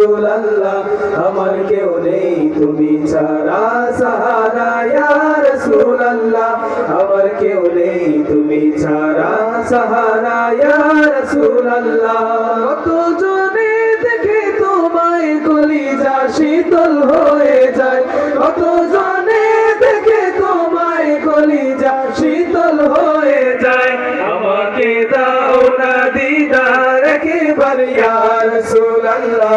রাসূলুল্লাহ আমার কেউ নেই তুমি ছাড়া সাহারা ইয়া রাসূলুল্লাহ আমার কেউ নেই তুমি ছাড়া সাহারা ইয়া রাসূলুল্লাহ কত জনে দেখে তোমায় কলিজা শীতল হয়ে যায় কত জনে দেখে তোমায় কলিজা শীতল হয়ে যায় আমাকে দাও না দিদার একবার ইয়া রাসূলুল্লাহ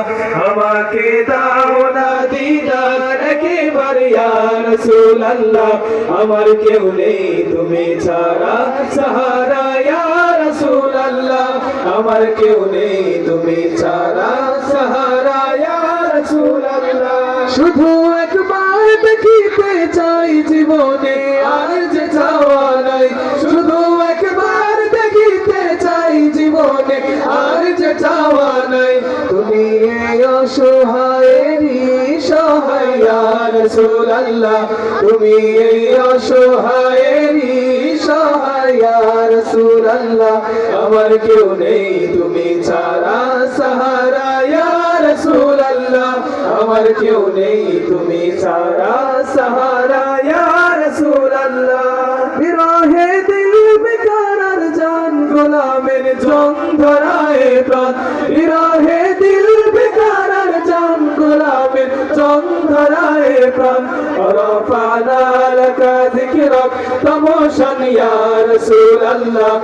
আমাকে দাও না দিদার একবার ইয়া রাসূলুল্লাহ আমার কেউ নেই তুমি ছাড়া সাহারা ইয়া রাসূলুল্লাহ আমার কেউ নেই তুমি ছাড়া সাহারা ইয়া রাসূলুল্লাহ শুধু একবার দেখিতে চাই জীবনে আর যে চাওয়া নাই শুধু একবার দেখিতে চাই জীবনে আর যে চাওয়া নাই তুমি এই অসহায়েরই সহায় ইয়া রাসূলুল্লাহ তুমি এই অসহায়েরই সহায় ইয়া রাসূলুল্লাহ আমার কেউ নেই তুমি ছাড়া সাহারা ইয়া রাসূলুল্লাহ আমার কেউ নেই তুমি ছাড়া সাহারা ইয়া রাসূলুল্লাহ বিরহে দিল বেকারার জান গোলামের জন ধরায় প্রাণ বিরহে দিল বেকারার জান গোলামের জন ধরায় প্রাণ রফানা লাকা যিকরাক তামশান ইয়া রাসূলুল্লাহ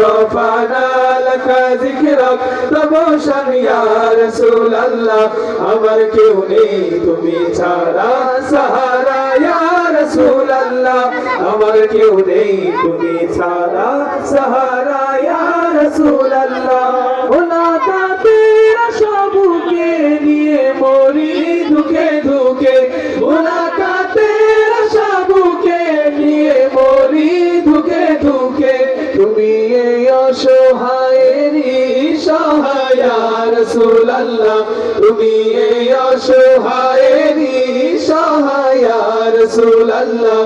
রফানা লাকা যিকরাক তামশান ইয়া রাসূলুল্লাহ আমার কেউ নেই তুমি ছাড়া সাহারা ইয়া রাসূলুল্লাহ আমার কেউ নেই তুমি ছাড়া সাহারা ইয়া রাসূলুল্লাহ মুলাকাতের আশাবুকে নিয়ে মরি দুঃখে দুঃখে মুলাকাতের আশাবুকে নিয়ে মরি দুঃখে দুঃখে তুমি এই অসহায়েরই সহায় ইয়া রাসূলুল্লাহ তুমি এই অসহায়েরই সহায় ইয়া রাসূলুল্লাহ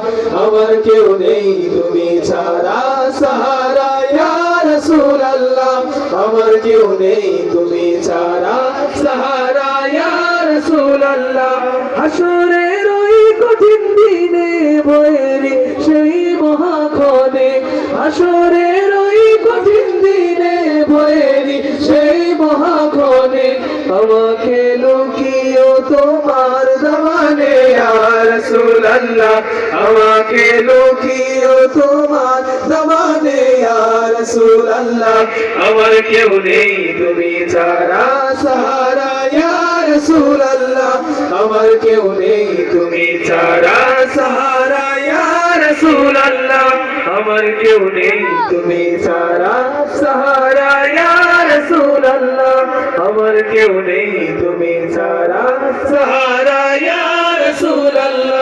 আমার কেউ নেই তুমি ছাড়া সাহারা ইয়া রাসূলুল্লাহ আমার কেউ নেই তুমি ছাড়া সাহারা ইয়া রাসূলুল্লাহ হাসরের ওই কঠিন দিনে বয়েরি সেই মহাক্ষণে হাসরের ওই কঠিন দিনে বয়েরি সেই মহাক্ষণে আমাকে লুকিও তোমার দামানে ইয়া রাসূলুল্লাহ আমাকে লুকিও তোমার দামানে ইয়া রাসূলুল্লাহ আমার কেউ নেই তুমি ছাড়া সাহারা ইয়া রাসূলুল্লাহ আমার কেউ নেই তুমি ছাড়া সাহারা ইয়া রাসূলুল্লাহ আমার কেউ নেই তুমি ছাড়া সাহারা ইয়া রাসূলুল্লাহ আমার কেউ নেই তুমি ছাড়া সাহারা ইয়া রাসূলুল্লাহ